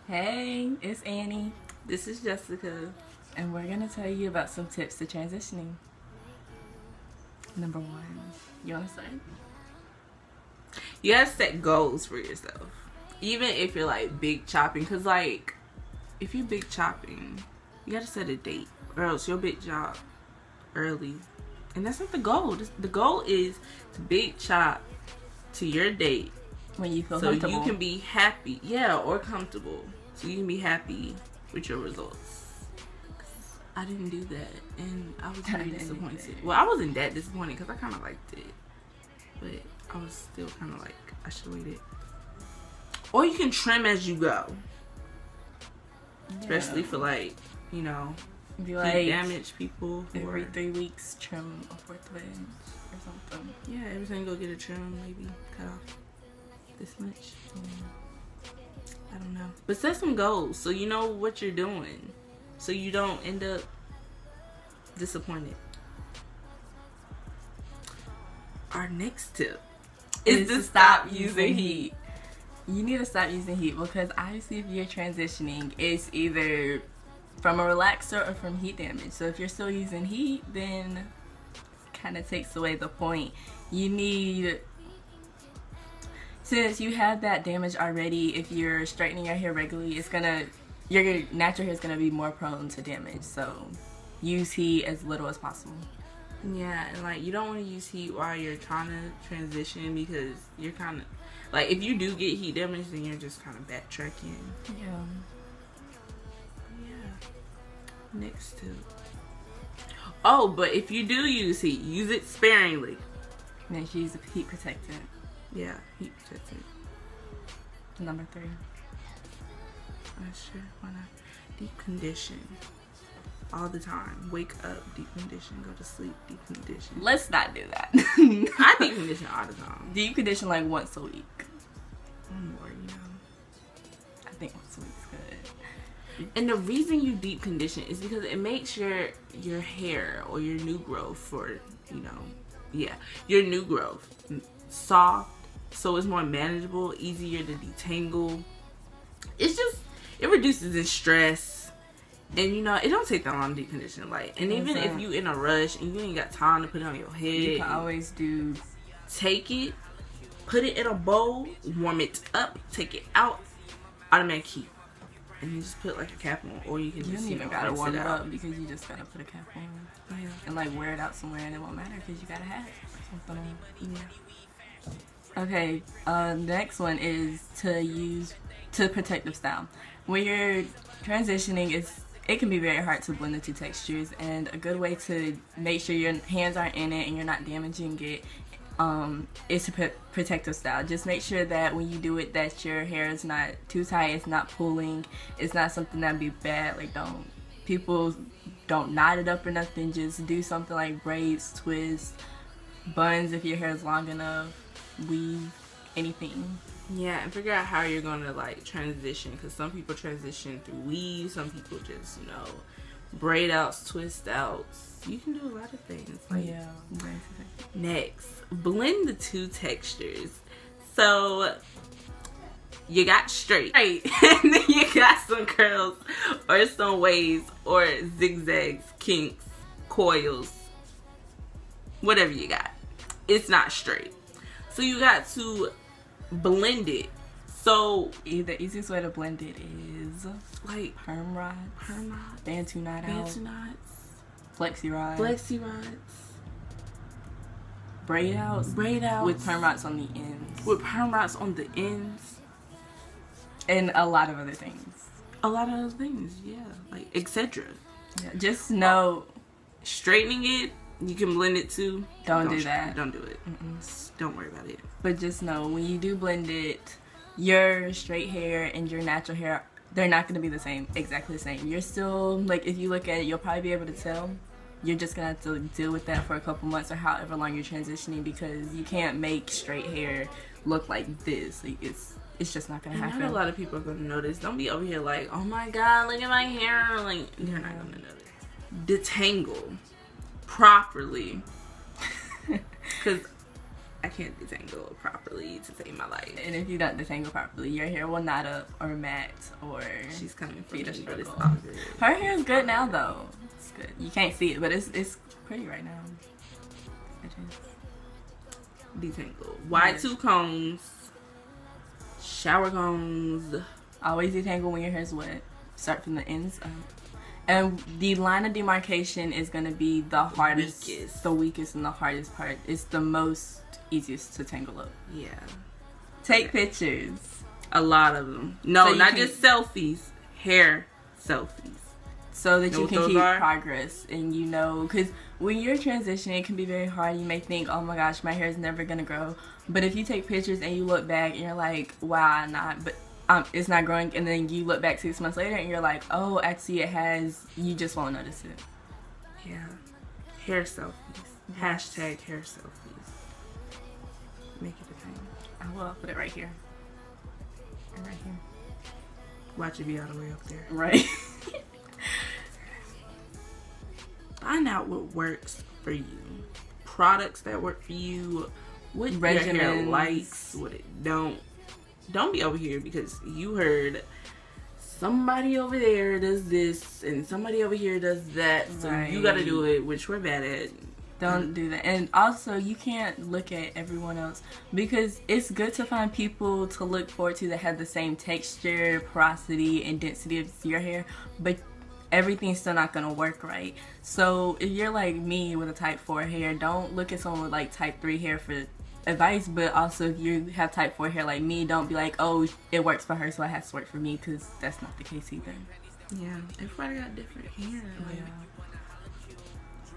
Hey, it's Annie, This is Jessica. and we're gonna tell you about some tips to transitioning. Number one, you wanna start? You gotta set goals for yourself. Even if you're like big chopping. Because, like, if you're big chopping, you gotta set a date. Or else you'll big chop early. And that's not the goal. The goal is to big chop to your date. When you feel so comfortable. you can be happy. Yeah, or comfortable. So you can be happy with your results. I didn't do that. And I was very disappointed. Well, I wasn't that disappointed because I kind of liked it. But I was still kind of like, I should wait it. Or you can trim as you go. Especially for, like, you know, be like damaged people. Every 3 weeks, trim a 4th inch or something. Yeah, every time you go get a trim, maybe cut off this much. I don't know. But set some goals so you know what you're doing. So you don't end up disappointed. Our next tip is to stop using heat. You need to stop using heat because obviously if you're transitioning, it's either from a relaxer or from heat damage. So if you're still using heat, then it kind of takes away the point. You need, since you have that damage already, if you're straightening your hair regularly, your natural hair is gonna be more prone to damage. So use heat as little as possible. Yeah, and like you don't want to use heat while you're trying to transition because you're kind of like, if you do get heat damage, then you're just kind of backtracking. Yeah. Next tip. Oh, but if you do use heat, use it sparingly. Make sure you use a heat protectant. Yeah, heat protectant. Number 3. Sure, why not? Deep condition. All the time. Wake up, deep condition. Go to sleep, deep condition. Let's not do that. I deep condition all the time. Deep condition like once a week. More, you know. I think once a week's good. And the reason you deep condition is because it makes your hair or your new growth, or, you know, your new growth soft, so it's more manageable, easier to detangle. It's just, it reduces the stress. And, you know, it don't take that long to deep condition. Like, and even if you in a rush and you ain't got time to put it on your head, you can always do. Take it, put it in a bowl, warm it up, take it out, automatic heat, and you just put like a cap on, or you can just, you don't even gotta warm it up because you just gotta put a cap on. Yeah. And like wear it out somewhere, and it won't matter because you got a hat or something on. Yeah. Okay. Next one is to protective style. When you're transitioning, it can be very hard to blend the two textures, and a good way to make sure your hands aren't in it and you're not damaging it is to put protective style. Just make sure that when you do it that your hair is not too tight, it's not pulling, it's not something that'd be bad. Like, people don't knot it up or nothing. Just do something like braids, twists, buns if your hair is long enough, weave, anything. Yeah, and figure out how you're gonna like transition, because some people transition through weaves, some people just, you know, braid outs, twist outs. You can do a lot of things. Like, yeah. Next, blend the two textures. So you got straight, right? And then you got some curls or some waves or zigzags, kinks, coils, whatever you got. It's not straight. So you got to blend it. So the easiest way to blend it is like perm rods, Bantu knots, flexi rods, braid outs with perm rods on the ends, and a lot of other things. Yeah, like etc. Yeah, just know straightening it, you can blend it too. Don't do that. Don't do it. Don't worry about it. But just know, when you do blend it, your straight hair and your natural hair, they're not going to be exactly the same. You're still, like, if you look at it, you'll probably be able to tell. You're just going to have to deal with that for a couple months or however long you're transitioning, because you can't make straight hair look like this. Like, it's just not going to happen. Not a lot of people are going to notice. Don't be over here like, oh my god, look at my hair. Like, they're not going to notice. Detangle properly. Because I can't detangle properly to save my life. And if you don't detangle properly, your hair will knot up or mat or She's coming for be me, a but it's struggle. all good. Her hair is good now though. It's good. You can't see it, but it's pretty right now. It is. Detangle. Y2 combs. Shower combs. Always detangle when your hair's wet. Start from the ends up. And the line of demarcation is going to be the hardest, the weakest and the hardest part. It's the most easiest to tangle up. Yeah. Take pictures. A lot of them. No, So not just selfies. Hair selfies. So that Know you what can those keep are? progress. And you know, because when you're transitioning, it can be very hard. You may think, oh my gosh, my hair is never going to grow. But if you take pictures and you look back and you're like, wow, but it's not growing, and then you look back 6 months later and you're like, oh, actually it has, you just won't notice it. Yeah. Hair selfies. Hashtag hair selfies. Make it a thing. I will put it right here. And right here. Watch it be all the way up there. Right. Find out what works for you. Products that work for you. What your hair Regimens. likes. What it don't. Don't be over here because you heard somebody over there does this and somebody over here does that. So you gotta do it, which we're bad at. Don't do that. And also, you can't look at everyone else because it's good to find people to look forward to that have the same texture, porosity, and density as your hair, but everything's still not gonna work right. So if you're like me with a type 4 hair, don't look at someone with like type 3 hair for advice. But also, if you have type 4 hair like me, don't be like, oh, it works for her, so it has to work for me, because that's not the case either. Yeah, everybody got different hair. Like,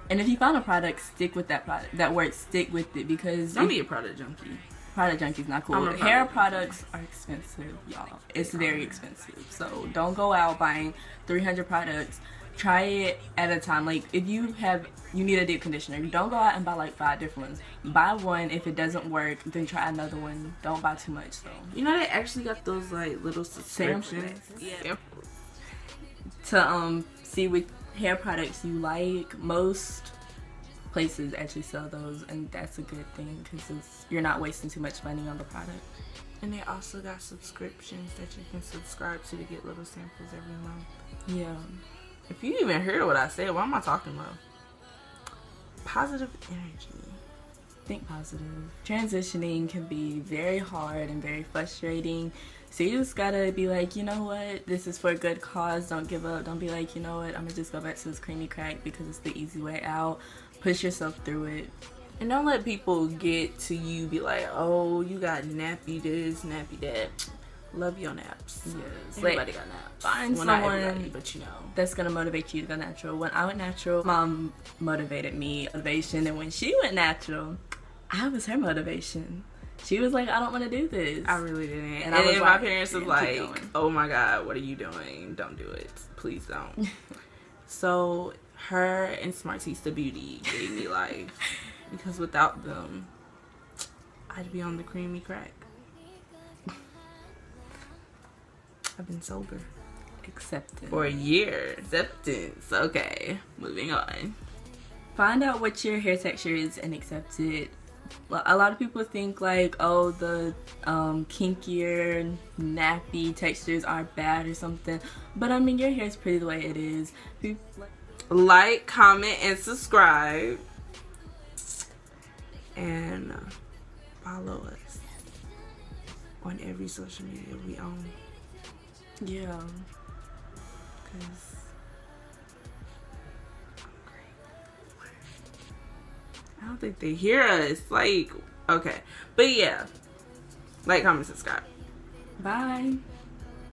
and if you find a product, stick with that product that works. Stick with it, because don't be a product junkie. Product junkie's not cool. Hair products are expensive, y'all. It's very expensive. So don't go out buying 300 products. Try it at a time. Like, if you need a deep conditioner, don't go out and buy like 5 different ones. Buy one. If it doesn't work, then try another one. Don't buy too much though. You know, they actually got those like little subscriptions. Yeah. To see what hair products you like. Most places actually sell those, and that's a good thing because you're not wasting too much money on the product. And they also got subscriptions that you can subscribe to get little samples every month. Yeah. If you even heard what I said, what am I talking about? Positive energy. Think positive. Transitioning can be very hard and very frustrating. So you just gotta be like, you know what? This is for a good cause. Don't give up. Don't be like, you know what? I'm gonna just go back to this creamy crack because it's the easy way out. Push yourself through it. And don't let people get to you, be like, oh, you got nappy this, nappy that. Love your naps. Yes. Everybody got naps. Find well, not someone everybody, but you know. That's gonna motivate you to go natural. When I went natural, Mom motivated me, motivation, and when she went natural, I was her motivation. She was like, I don't want to do this. I really didn't. And then my like, parents was like, oh my God, what are you doing? Don't do it. Please don't. So her and Smartista Beauty gave me life. Because without them, I'd be on the creamy crack. I've been sober. Acceptance. For a year. Acceptance. Okay. Moving on. Find out what your hair texture is and accept it. A lot of people think like, oh, the kinkier, nappy textures are bad or something. But I mean, your hair is pretty the way it is. Like, comment, and subscribe. And follow us on every social media we own. Yeah. Because I don't think they hear us. Like, okay. But yeah. Like, comment, subscribe. Bye.